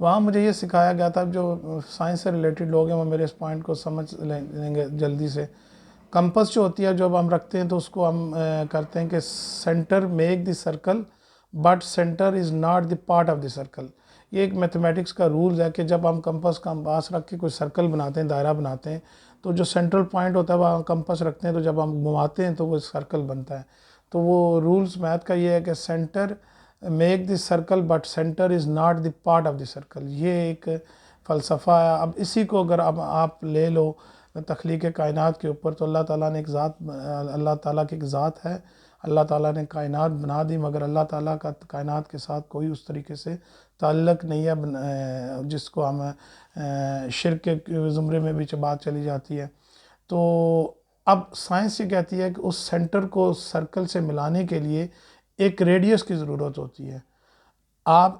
وہاں مجھے یہ سکھایا گیا تھا، جو سائنس سے ریلیٹڈ لوگ ہیں وہ میرے اس پوائنٹ کو سمجھ لیں گے جلدی سے. کمپس جو ہوتی ہے جب ہم رکھتے ہیں تو اس کو ہم کرتے ہیں کہ centre make the circle but centre is not the part of the circle. یہ ایک میتھمیٹکس کا رولز ہے کہ جب ہم کمپس کا پاس رکھ کے کوئی سرکل بناتے ہیں، دائرہ بناتے ہیں، تو جو سینٹرل پوائنٹ ہوتا ہے وہ کمپس رکھتے ہیں، تو جب ہم گھماتے ہیں تو وہ سرکل بنتا ہے. تو وہ رولز میتھ کا یہ ہے کہ centre make the circle but centre is not the part of the circle. یہ ایک فلسفہ ہے. اب اسی کو اگر اب آپ لے لو تخلیق کائنات کے اوپر، تو اللہ تعالیٰ نے ایک ذات، اللہ تعالیٰ کی ایک ذات ہے، اللہ تعالیٰ نے کائنات بنا دی، مگر اللہ تعالیٰ کا کائنات کے ساتھ کوئی اس طریقے سے تعلق نہیں ہے جس کو ہم شرک کے زمرے میں بھی بات چلی جاتی ہے. تو اب سائنس یہ کہتی ہے کہ اس سینٹر کو سرکل سے ملانے کے لیے ایک ریڈیس کی ضرورت ہوتی ہے. آپ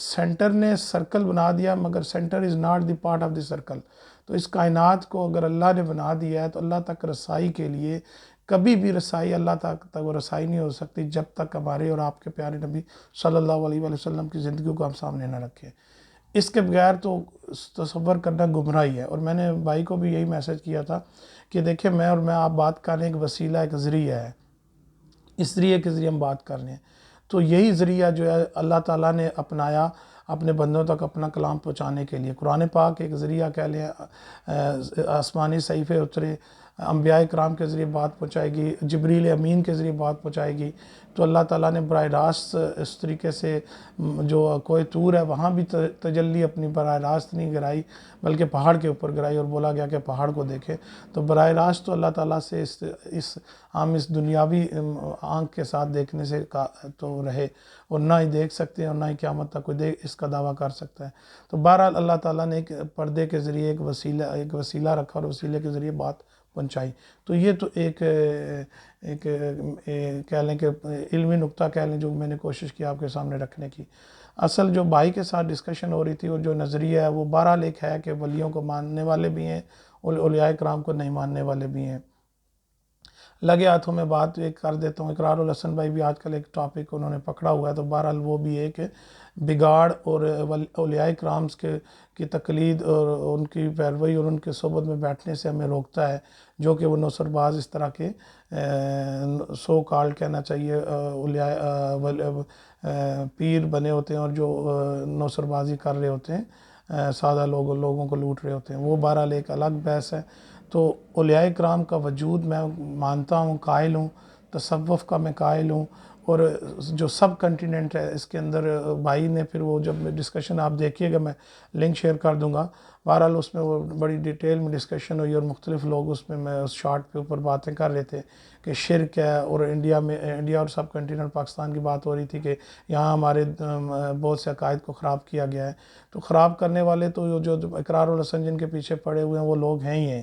سینٹر نے سرکل بنا دیا مگر centre is not the part of the circle. تو اس کائنات کو اگر اللہ نے بنا دیا ہے تو اللہ تک رسائی کے لیے کبھی بھی رسائی اللہ تک وہ رسائی نہیں ہو سکتی جب تک ہمارے اور آپ کے پیارے نبی صلی اللہ علیہ وآلہ وسلم کی زندگی کو ہم سامنے نہ رکھیں. اس کے بغیر تو تصور کرنا گمراہی ہے. اور میں نے بھائی کو بھی یہی میسج کیا تھا کہ دیکھیں میں آپ بات کرنے ایک وسیلہ، ایک ذریعہ ہے، اس ذریعے کے ذریعے ہم بات کر رہے ہیں. تو یہی ذریعہ جو ہے اللہ تعالیٰ نے اپنایا اپنے بندوں تک اپنا کلام پہنچانے کے لیے. قرآن پاک ایک ذریعہ کہہ لیں، آسمانی صحیفے اترے، انبیاء کرام کے ذریعے بات پہنچائے گی، جبریل امین کے ذریعے بات پہنچائے گی. تو اللہ تعالیٰ نے براہ راست اس طریقے سے جو کوہ طور ہے وہاں بھی تجلی اپنی براہ راست نہیں گرائی بلکہ پہاڑ کے اوپر گرائی، اور بولا گیا کہ پہاڑ کو دیکھے. تو براہ راست تو اللہ تعالیٰ سے اس دنیاوی آنکھ کے ساتھ دیکھنے سے تو رہے، اور نہ ہی دیکھ سکتے ہیں اور نہ ہی قیامت تک کوئی اس کا دعویٰ کر سکتا ہے. تو بہرحال اللہ تعالیٰ نے ایک پردے کے ذریعے ایک وسیلہ رکھا اور وسیلے کے ذریعے بات پہنچائی. تو یہ تو ایک کہہ لیں کہ علمی نقطہ کہہ لیں جو میں نے کوشش کی آپ کے سامنے رکھنے کی. اصل جو بھائی کے ساتھ ڈسکشن ہو رہی تھی اور جو نظریہ ہے وہ بہرحال ایک ہے کہ ولیوں کو ماننے والے بھی ہیں اور اولیاء کرام کو نہیں ماننے والے بھی ہیں. لگے ہاتھوں میں بات ایک کر دیتا ہوں. اقرار الحسن بھائی بھی آج کل ایک ٹاپک انہوں نے پکڑا ہوا ہے، تو بہرحال وہ بھی ایک بگاڑ اور اولیاء کرام کی تقلید اور ان کی پیروی اور ان کے صحبت میں بیٹھنے سے ہمیں روکتا ہے، جو کہ وہ نوسر باز اس طرح کے سو کال کہنا چاہیے اولیاء پیر بنے ہوتے ہیں اور جو نوسر بازی کر رہے ہوتے ہیں، سادہ لوگوں کو لوٹ رہے ہوتے ہیں. وہ بہرحال ایک الگ بحث ہے. تو اولیاء کرام کا وجود میں مانتا ہوں، قائل ہوں، تصوف کا میں قائل ہوں. اور جو سب کنٹیننٹ ہے اس کے اندر بھائی نے پھر وہ جب ڈسکشن آپ دیکھیے گا، میں لنک شیئر کر دوں گا. بہرحال اس میں وہ بڑی ڈیٹیل میں ڈسکشن ہوئی اور مختلف لوگ اس میں اس شارٹ کے اوپر باتیں کر رہے تھے کہ شرک ہے. اور انڈیا اور سب کنٹیننٹ پاکستان کی بات ہو رہی تھی کہ یہاں ہمارے بہت سے عقائد کو خراب کیا گیا ہے. تو خراب کرنے والے تو جو اقرار الحسن جن کے پیچھے پڑے ہوئے ہیں وہ لوگ ہیں ہی ہیں.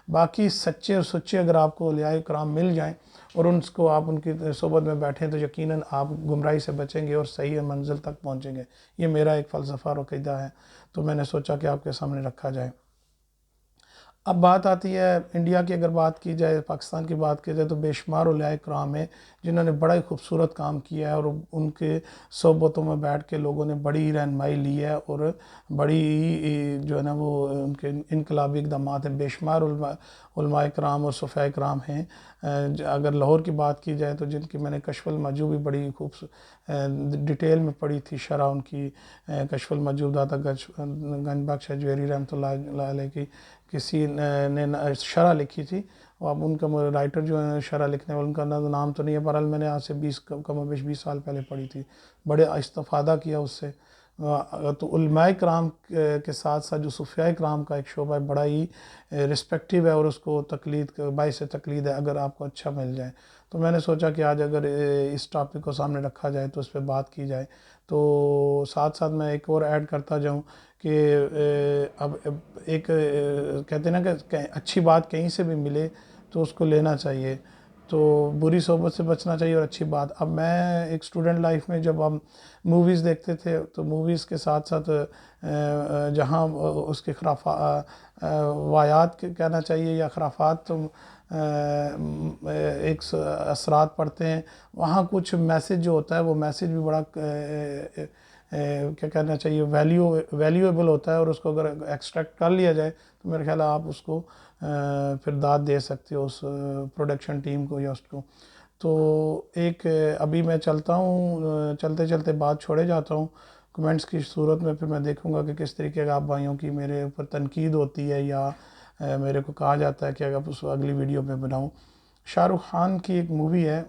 باقی سچے اور سچے اگر آپ کو اولیاء کرام مل جائیں اور ان کو آپ ان کی صحبت میں بیٹھیں تو یقیناً آپ گمراہی سے بچیں گے اور صحیح منزل تک پہنچیں گے. یہ میرا ایک فلسفہ اور عقیدہ ہے، تو میں نے سوچا کہ آپ کے سامنے رکھا جائے. اب بات آتی ہے انڈیا کی، اگر بات کی جائے، پاکستان کی بات کی جائے، تو بے شمار اولیاء کرام ہیں جنہوں نے بڑا ہی خوبصورت کام کیا ہے اور ان کے صحبتوں میں بیٹھ کے لوگوں نے بڑی رہنمائی لی ہے اور بڑی جو ہے نا وہ ان کے انقلابی اقدامات ہیں. بے شمار علماء کرام اور صوفیاء کرام ہیں. اگر لاہور کی بات کی جائے تو جن کی میں نے کشف المحجوب بھی بڑی ڈیٹیل میں پڑھی تھی، شرح ان کی کشف المحجوب داتا گنج بخش جوہری رحمۃ اللہ علیہ کی کسی نے شرح لکھی تھی. اور اب ان کا رائٹر جو ہے شرح لکھنے والے، ان کا نام تو نہیں ہے، بہرحال میں نے آج سے 20 سال پہلے پڑھی تھی، بڑے استفادہ کیا اس سے. تو علماء کرام کے ساتھ ساتھ جو صوفیاء کرام کا ایک شعبہ ہے بڑا ہی رسپیکٹیو ہے اور اس کو تقلید باعث تقلید ہے اگر آپ کو اچھا مل جائے. تو میں نے سوچا کہ آج اگر اس ٹاپک کو سامنے رکھا جائے تو اس پہ بات کی جائے. تو ساتھ ساتھ میں ایک اور ایڈ کرتا جاؤں کہ اب ایک کہتے ہیں نا کہ اچھی بات کہیں سے بھی ملے تو اس کو لینا چاہیے، تو بری صحبت سے بچنا چاہیے. اور اچھی بات، اب میں ایک اسٹوڈنٹ لائف میں جب ہم موویز دیکھتے تھے تو موویز کے ساتھ ساتھ جہاں اس کے وایات کہنا چاہیے یا خرافات ایک اثرات پڑتے ہیں، وہاں کچھ میسیج جو ہوتا ہے وہ میسیج بھی بڑا کیا کہنا چاہیے ویلیویبل ہوتا ہے، اور اس کو اگر ایکسٹریکٹ کر لیا جائے تو میرے خیال ہے آپ اس کو پھر داد دے سکتے ہو اس پروڈکشن ٹیم کو یا اس کو. تو ایک ابھی میں چلتا ہوں، چلتے چلتے بات چھوڑے جاتا ہوں. کمنٹس کی صورت میں پھر میں دیکھوں گا کہ کس طریقے کا آپ بھائیوں کی میرے اوپر تنقید ہوتی ہے یا میرے کو کہا جاتا ہے کہ اگر اس اگلی ویڈیو میں بناؤں. شاہ رخ خان کی ایک مووی ہے،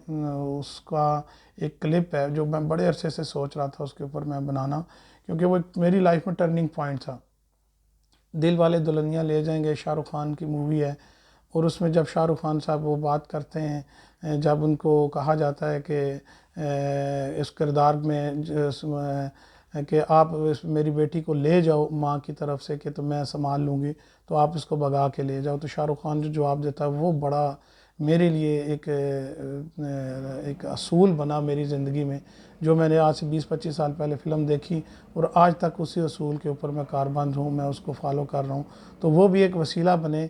اس کا ایک کلپ ہے جو میں بڑے عرصے سے سوچ رہا تھا اس کے اوپر میں بنانا، کیونکہ وہ میری لائف میں ٹرننگ پوائنٹ تھا. دل والے دلہنیا لے جائیں گے شاہ رخ خان کی مووی ہے، اور اس میں جب شاہ رخ خان صاحب وہ بات کرتے ہیں، جب ان کو کہا جاتا ہے کہ اس کردار میں کہ آپ میری بیٹی کو لے جاؤ ماں کی طرف سے کہ تو میں سنبھال لوں گی، تو آپ اس کو بھگا کے لے جاؤ، تو شاہ رخ خان جو جواب دیتا ہے وہ بڑا میرے لیے ایک اصول بنا میری زندگی میں، جو میں نے آج سے 20-25 سال پہلے فلم دیکھی اور آج تک اسی اصول کے اوپر میں کاربند ہوں، میں اس کو فالو کر رہا ہوں. تو وہ بھی ایک وسیلہ بنے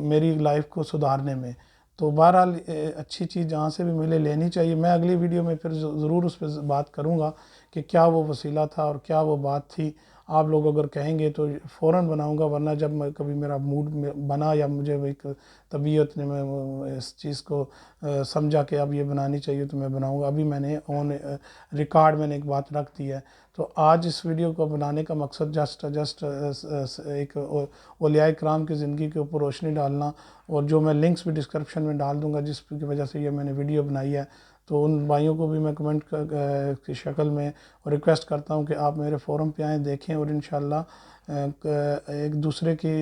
میری لائف کو سدھارنے میں. تو بہرحال اچھی چیز جہاں سے بھی ملے لینی چاہیے. میں اگلی ویڈیو میں پھر ضرور اس پہ بات کروں گا کہ کیا وہ وسیلہ تھا اور کیا وہ بات تھی. آپ لوگ اگر کہیں گے تو فوراً بناؤں گا، ورنہ جب میں کبھی میرا موڈ بنا یا مجھے ایک طبیعت نے میں اس چیز کو سمجھا کہ اب یہ بنانی چاہیے تو میں بناؤں گا. ابھی میں نے آن ریکارڈ میں نے ایک بات رکھ دی ہے. تو آج اس ویڈیو کو بنانے کا مقصد جسٹ ایک اولیاء کرام کی زندگی کے اوپر روشنی ڈالنا، اور جو میں لنکس بھی ڈسکرپشن میں ڈال دوں گا جس کی وجہ سے یہ میں نے ویڈیو بنائی ہے. تو ان بھائیوں کو بھی میں کمنٹ کی شکل میں ریکویسٹ کرتا ہوں کہ آپ میرے فورم پہ آئیں، دیکھیں، اور انشاءاللہ ایک دوسرے کی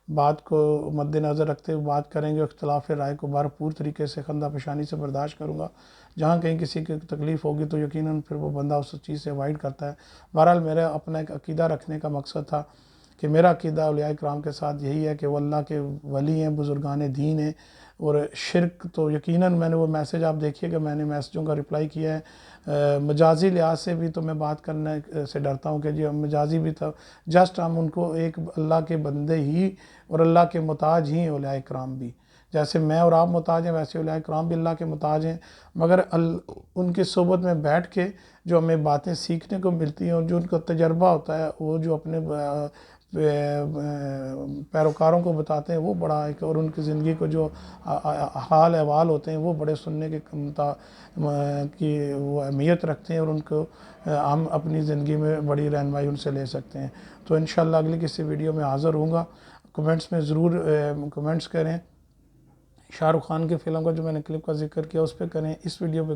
بات کو مد نظر رکھتے ہوئے بات کریں گے. اختلاف رائے کو بھرپور طریقے سے خندہ پیشانی سے برداشت کروں گا. جہاں کہیں کسی کی تکلیف ہوگی تو یقیناً پھر وہ بندہ اس چیز سے اوائڈ کرتا ہے. بہرحال میرا اپنا ایک عقیدہ رکھنے کا مقصد تھا کہ میرا عقیدہ اولیاء کرام کے ساتھ یہی ہے کہ وہ اللہ کے ولی ہیں، بزرگان دین ہیں، اور شرک تو یقیناً میں نے وہ میسج آپ دیکھیے کہ میں نے میسجوں کا رپلائی کیا ہے. مجازی لحاظ سے بھی تو میں بات کرنے سے ڈرتا ہوں کہ جی مجازی بھی تھا، جسٹ ہم ان کو ایک اللہ کے بندے ہی اور اللہ کے محتاج ہی ہیں. اولیاء کرام بھی جیسے میں اور آپ محتاج ہیں، ویسے اولیاء کرام بھی اللہ کے محتاج ہیں، مگر ان کی صحبت میں بیٹھ کے جو ہمیں باتیں سیکھنے کو ملتی ہیں اور جو ان کا تجربہ ہوتا ہے، وہ جو اپنے پیروکاروں کو بتاتے ہیں، وہ بڑا ایک، اور ان کی زندگی کو جو حال احوال ہوتے ہیں وہ بڑے سننے کے کی وہ اہمیت رکھتے ہیں، اور ان کو ہم اپنی زندگی میں بڑی رہنمائی ان سے لے سکتے ہیں. تو انشاءاللہ اگلی کسی ویڈیو میں حاضر ہوں گا. کمنٹس میں ضرور کمنٹس کریں. شاہ رخ خان کی فلم کا جو میں نے کلپ کا ذکر کیا اس پہ کریں، اس ویڈیو پہ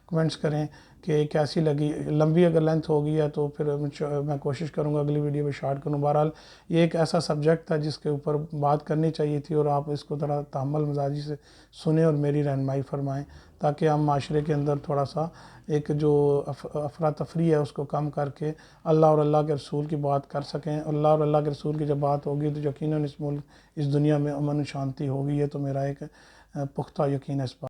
کمنٹس کریں کہ کیسی لگی. لمبی اگر لینتھ ہو گئی ہے تو پھر میں کوشش کروں گا اگلی ویڈیو میں شارٹ کروں. بہرحال یہ ایک ایسا سبجیکٹ تھا جس کے اوپر بات کرنی چاہیے تھی، اور آپ اس کو ذرا تحمل مزاجی سے سنیں اور میری رہنمائی فرمائیں، تاکہ ہم معاشرے کے اندر تھوڑا سا ایک جو افراتفری ہے اس کو کم کر کے اللہ اور اللہ کے رسول کی بات کر سکیں. اللہ اور اللہ کے رسول کی جب بات ہوگی تو یقیناً اس دنیا میں امن و شانتی ہوگی. یہ تو میرا ایک پختہ یقین ہے اس بات.